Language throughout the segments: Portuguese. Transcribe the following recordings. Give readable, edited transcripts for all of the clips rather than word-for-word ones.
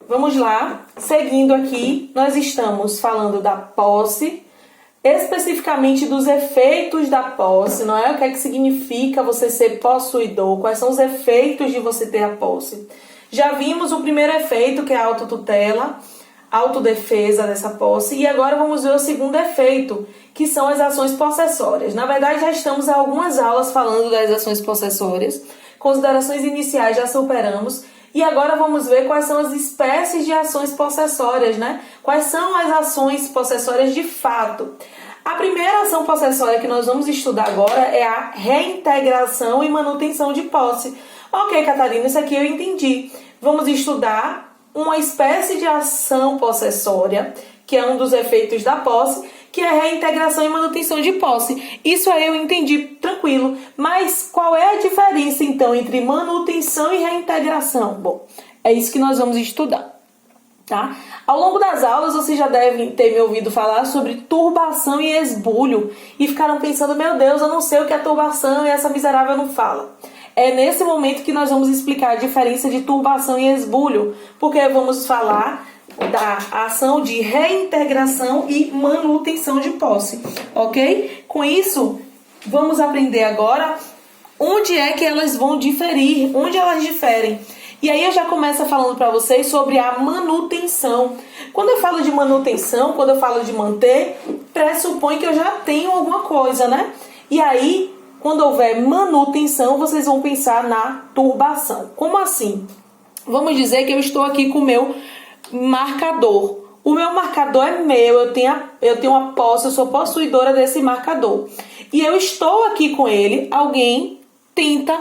vamos lá. Seguindo aqui, nós estamos falando da posse, especificamente dos efeitos da posse, não é? O que é que significa você ser possuidor? Quais são os efeitos de você ter a posse? Já vimos o primeiro efeito, que é a autotutela, autodefesa dessa posse, e agora vamos ver o segundo efeito, que são as ações possessórias. Na verdade, já estamos há algumas aulas falando das ações possessórias, considerações iniciais já superamos, e agora vamos ver quais são as espécies de ações possessórias, né? Quais são as ações possessórias de fato. A primeira ação possessória que nós vamos estudar agora é a reintegração e manutenção de posse. Ok, Catarina, isso aqui eu entendi. Vamos estudar uma espécie de ação possessória, que é um dos efeitos da posse, que é a reintegração e manutenção de posse. Isso aí eu entendi, tranquilo. Mas qual é a diferença, então, entre manutenção e reintegração? Bom, é isso que nós vamos estudar, tá? Ao longo das aulas, vocês já devem ter me ouvido falar sobre turbação e esbulho. E ficaram pensando, meu Deus, eu não sei o que é turbação e essa miserável não fala. É nesse momento que nós vamos explicar a diferença de turbação e esbulho, porque vamos falar da ação de reintegração e manutenção de posse, ok? Com isso, vamos aprender agora onde é que elas vão diferir, onde elas diferem. E aí eu já começo falando para vocês sobre a manutenção. Quando eu falo de manutenção, quando eu falo de manter, pressupõe que eu já tenho alguma coisa, né? E aí, quando houver manutenção, vocês vão pensar na turbação. Como assim? Vamos dizer que eu estou aqui com o meu marcador. O meu marcador é meu, eu tenho uma posse, eu sou possuidora desse marcador. E eu estou aqui com ele, alguém tenta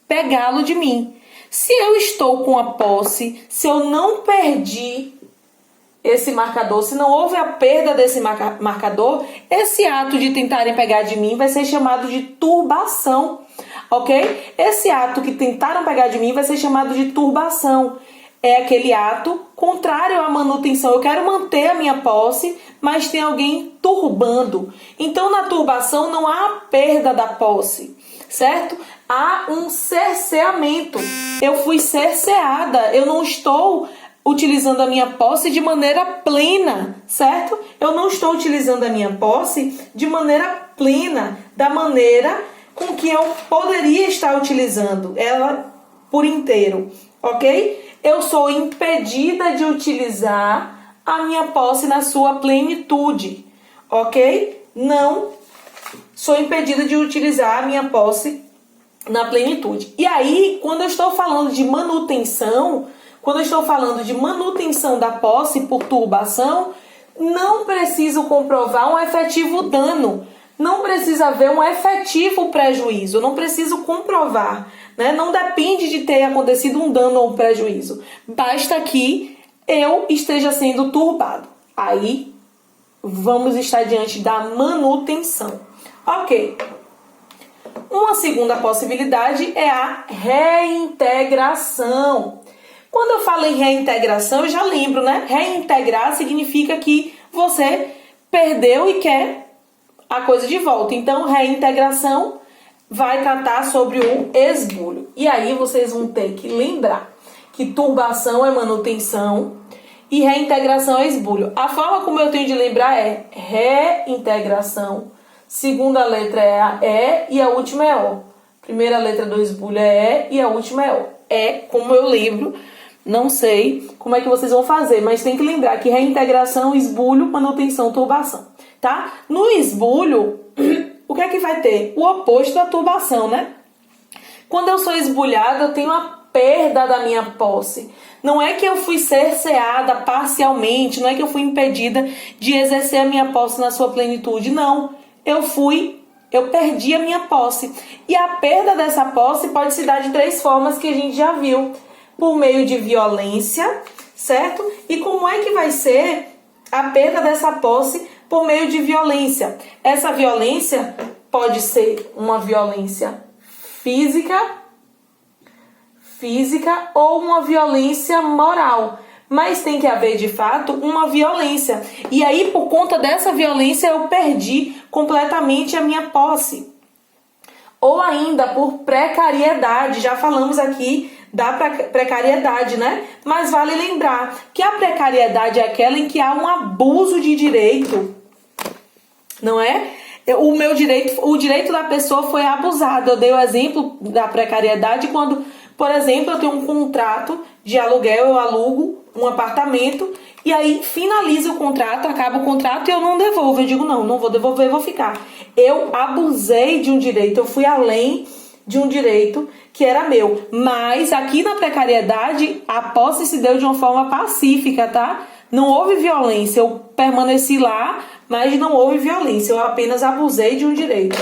pegá-lo de mim. Se eu estou com a posse, se eu não perdi esse marcador, se não houve a perda desse marcador, esse ato de tentarem pegar de mim vai ser chamado de turbação, ok? Esse ato que tentaram pegar de mim vai ser chamado de turbação. É aquele ato contrário à manutenção. Eu quero manter a minha posse, mas tem alguém turbando. Então, na turbação não há a perda da posse, certo? Há um cerceamento. Eu fui cerceada, eu não estou utilizando a minha posse de maneira plena, certo? Eu não estou utilizando a minha posse de maneira plena, da maneira com que eu poderia estar utilizando ela por inteiro, ok? Eu sou impedida de utilizar a minha posse na sua plenitude, ok? Não sou impedida de utilizar a minha posse na plenitude. E aí, quando eu estou falando de manutenção, quando eu estou falando de manutenção da posse por turbação, não preciso comprovar um efetivo dano. Não precisa haver um efetivo prejuízo. Não preciso comprovar, né? Não depende de ter acontecido um dano ou um prejuízo. Basta que eu esteja sendo turbado. Aí, vamos estar diante da manutenção. Ok. Uma segunda possibilidade é a reintegração. Quando eu falo em reintegração, eu já lembro, né? Reintegrar significa que você perdeu e quer a coisa de volta. Então, reintegração vai tratar sobre o esbulho. E aí vocês vão ter que lembrar que turbação é manutenção e reintegração é esbulho. A forma como eu tenho de lembrar é reintegração. Segunda letra é a E e a última é O. Primeira letra do esbulho é E e a última é O. É como eu lembro. Não sei como é que vocês vão fazer, mas tem que lembrar que reintegração, esbulho, manutenção, turbação, tá? No esbulho, o que é que vai ter? O oposto da turbação, né? Quando eu sou esbulhada, eu tenho a perda da minha posse. Não é que eu fui cerceada parcialmente, não é que eu fui impedida de exercer a minha posse na sua plenitude, não. Eu perdi a minha posse. E a perda dessa posse pode se dar de 3 formas que a gente já viu. Por meio de violência, certo? E como é que vai ser a perda dessa posse por meio de violência? Essa violência pode ser uma violência física ou uma violência moral. Mas tem que haver, de fato, uma violência. E aí, por conta dessa violência, eu perdi completamente a minha posse. Ou ainda por precariedade. Já falamos aqui da precariedade, né? Mas vale lembrar que a precariedade é aquela em que há um abuso de direito, não é? O direito da pessoa foi abusado. Eu dei o exemplo da precariedade quando, por exemplo, eu tenho um contrato de aluguel, eu alugo um apartamento e aí finaliza o contrato, acaba o contrato e eu não devolvo. Eu digo, não vou devolver, vou ficar. Eu abusei de um direito, eu fui além de um direito que era meu. Mas aqui na precariedade, a posse se deu de uma forma pacífica, tá? Não houve violência, eu permaneci lá, mas não houve violência, eu apenas abusei de um direito,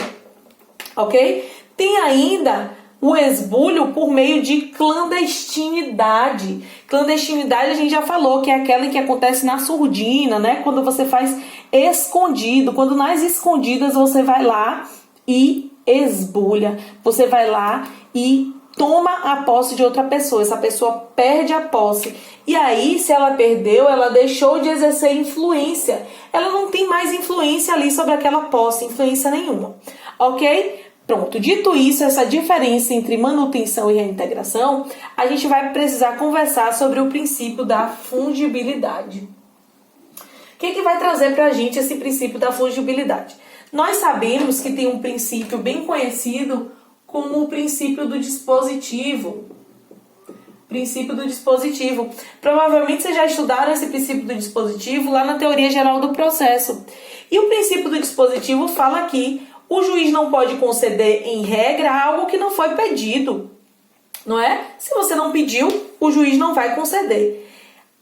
ok? Tem ainda o esbulho por meio de clandestinidade. Clandestinidade a gente já falou que é aquela que acontece na surdina, né? Quando você faz escondido, quando nas escondidas você vai lá e esbulha, você vai lá e toma a posse de outra pessoa, essa pessoa perde a posse. E aí, se ela perdeu, ela deixou de exercer influência. Ela não tem mais influência ali sobre aquela posse, influência nenhuma. Ok? Pronto, dito isso, essa diferença entre manutenção e reintegração, a gente vai precisar conversar sobre o princípio da fungibilidade. O que vai trazer para a gente esse princípio da fungibilidade? Nós sabemos que tem um princípio bem conhecido como o princípio do dispositivo. Princípio do dispositivo. Provavelmente vocês já estudaram esse princípio do dispositivo lá na teoria geral do processo. E o princípio do dispositivo fala que o juiz não pode conceder em regra algo que não foi pedido, não é? Se você não pediu, o juiz não vai conceder.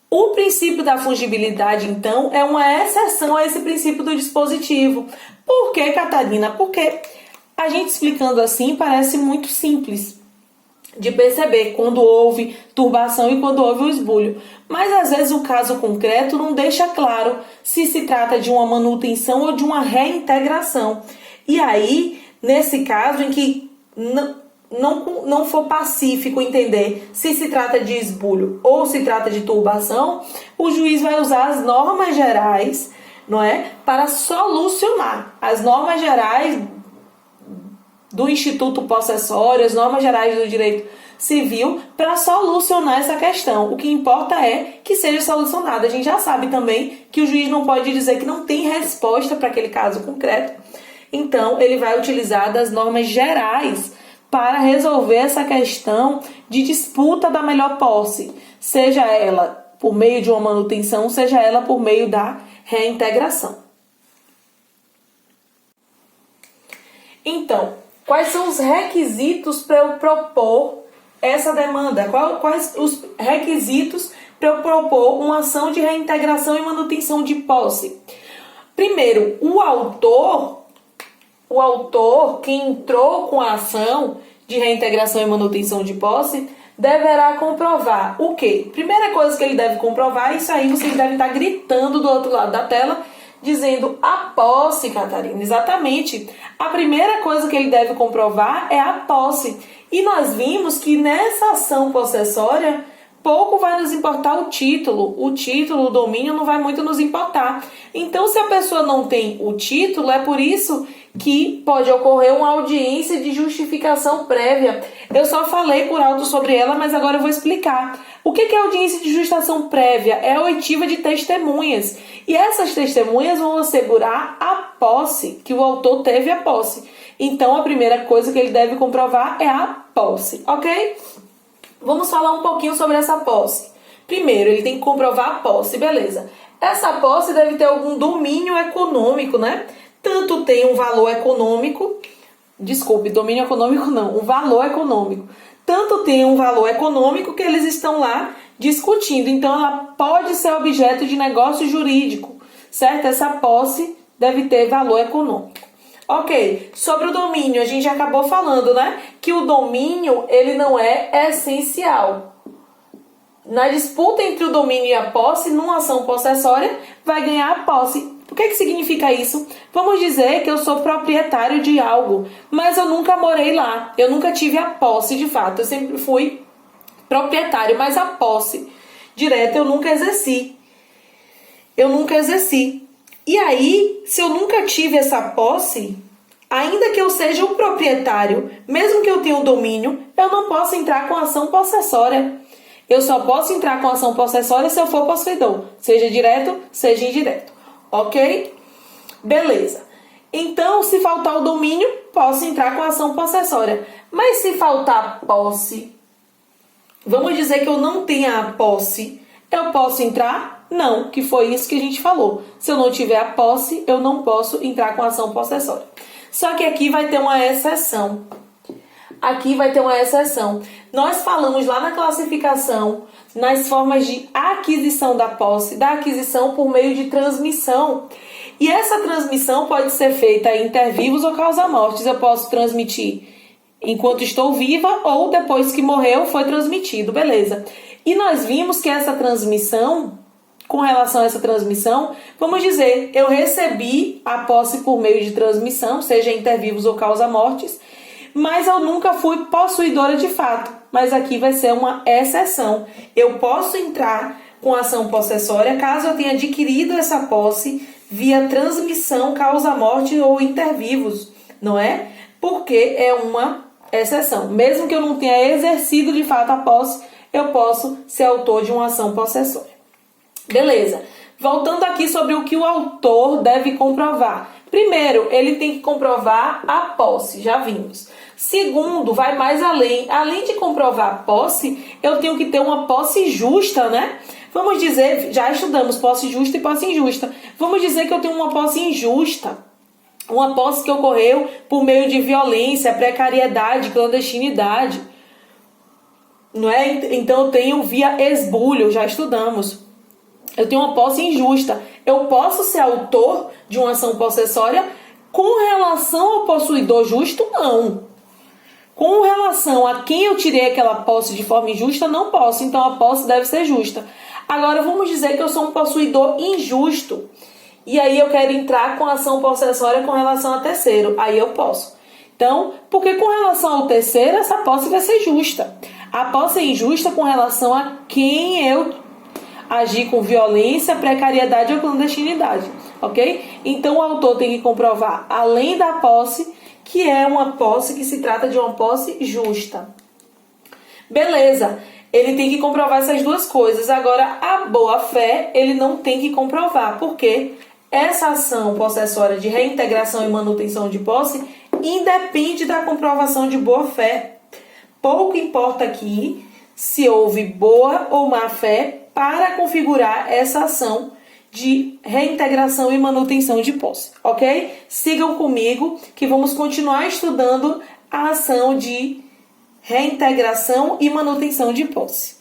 O princípio da fungibilidade, então, é uma exceção a esse princípio do dispositivo. Por que, Catarina? Porque a gente explicando assim parece muito simples de perceber quando houve turbação e quando houve o esbulho. Mas às vezes o caso concreto não deixa claro se se trata de uma manutenção ou de uma reintegração. E aí, nesse caso em que não for pacífico entender se se trata de esbulho ou se trata de turbação, o juiz vai usar as normas gerais, não é, para solucionar. As normas gerais do Instituto Possessório, as normas gerais do direito civil, para solucionar essa questão. O que importa é que seja solucionada. A gente já sabe também que o juiz não pode dizer que não tem resposta para aquele caso concreto. Então, ele vai utilizar das normas gerais para resolver essa questão de disputa da melhor posse, seja ela por meio de uma manutenção, seja ela por meio da reintegração. Então, quais são os requisitos para eu propor essa demanda? Quais os requisitos para eu propor uma ação de reintegração e manutenção de posse? Primeiro, o autor, quem entrou com a ação de reintegração e manutenção de posse, deverá comprovar o quê? Primeira coisa que ele deve comprovar, isso aí vocês devem estar gritando do outro lado da tela, dizendo a posse, Catarina. Exatamente. A primeira coisa que ele deve comprovar é a posse. E nós vimos que nessa ação possessória, pouco vai nos importar o título. O domínio não vai muito nos importar. Então, se a pessoa não tem o título, é por isso que pode ocorrer uma audiência de justificação prévia. Eu só falei por alto sobre ela, mas agora eu vou explicar. O que é audiência de justificação prévia? É a oitiva de testemunhas. E essas testemunhas vão assegurar a posse, que o autor teve a posse. Então, a primeira coisa que ele deve comprovar é a posse, ok? Vamos falar um pouquinho sobre essa posse. Primeiro, ele tem que comprovar a posse, beleza. Essa posse deve ter algum domínio econômico, né? Tanto tem um valor econômico, domínio econômico não, um valor econômico. Tanto tem um valor econômico que eles estão lá discutindo. Então, ela pode ser objeto de negócio jurídico, certo? Essa posse deve ter valor econômico. Ok, sobre o domínio, a gente acabou falando, né? Que o domínio, ele não é essencial. Na disputa entre o domínio e a posse, numa ação possessória, vai ganhar a posse. O que significa isso? Vamos dizer que eu sou proprietário de algo, mas eu nunca morei lá. Eu nunca tive a posse de fato. Eu sempre fui proprietário, mas a posse direta eu nunca exerci. E aí, se eu nunca tive essa posse, ainda que eu seja o proprietário, mesmo que eu tenha o domínio, eu não posso entrar com ação possessória. Eu só posso entrar com ação possessória se eu for possuidor, seja direto, seja indireto. Ok? Beleza. Então, se faltar o domínio, posso entrar com ação possessória. Mas se faltar posse, vamos dizer que eu não tenha a posse, eu posso entrar? Não, que foi isso que a gente falou. Se eu não tiver a posse, eu não posso entrar com ação possessória. Só que aqui vai ter uma exceção. Aqui vai ter uma exceção. Nós falamos lá na classificação, nas formas de aquisição da posse, da aquisição por meio de transmissão. E essa transmissão pode ser feita inter vivos ou causa mortis. Eu posso transmitir enquanto estou viva ou depois que morreu foi transmitido, beleza. E nós vimos que essa transmissão, com relação a essa transmissão, vamos dizer, eu recebi a posse por meio de transmissão, seja inter vivos ou causa mortis, mas eu nunca fui possuidora de fato. Mas aqui vai ser uma exceção. Eu posso entrar com ação possessória caso eu tenha adquirido essa posse via transmissão, causa-morte ou inter-vivos, não é? Porque é uma exceção. Mesmo que eu não tenha exercido de fato a posse, eu posso ser autor de uma ação possessória. Beleza. Voltando aqui sobre o que o autor deve comprovar. Primeiro, ele tem que comprovar a posse, já vimos. Segundo, vai mais além. Além de comprovar a posse, eu tenho que ter uma posse justa, né? Vamos dizer, já estudamos posse justa e posse injusta. Vamos dizer que eu tenho uma posse injusta. Uma posse que ocorreu por meio de violência, precariedade, clandestinidade. Não é? Então eu tenho via esbulho, já estudamos. Eu tenho uma posse injusta. Eu posso ser autor de uma ação possessória com relação ao possuidor justo? Não. Com relação a quem eu tirei aquela posse de forma injusta, não posso. Então a posse deve ser justa. Agora vamos dizer que eu sou um possuidor injusto. E aí eu quero entrar com ação possessória com relação a terceiro. Aí eu posso. Então, porque com relação ao terceiro, essa posse vai ser justa. A posse é injusta com relação a quem eu agi com violência, precariedade ou clandestinidade. Ok? Então o autor tem que comprovar, além da posse, que é uma posse, que se trata de uma posse justa. Beleza. Ele tem que comprovar essas duas coisas. Agora, a boa-fé, ele não tem que comprovar. Por quê? Essa ação possessória de reintegração e manutenção de posse independe da comprovação de boa-fé. Pouco importa aqui se houve boa ou má-fé para configurar essa ação de reintegração e manutenção de posse, ok? Sigam comigo que vamos continuar estudando a ação de reintegração e manutenção de posse.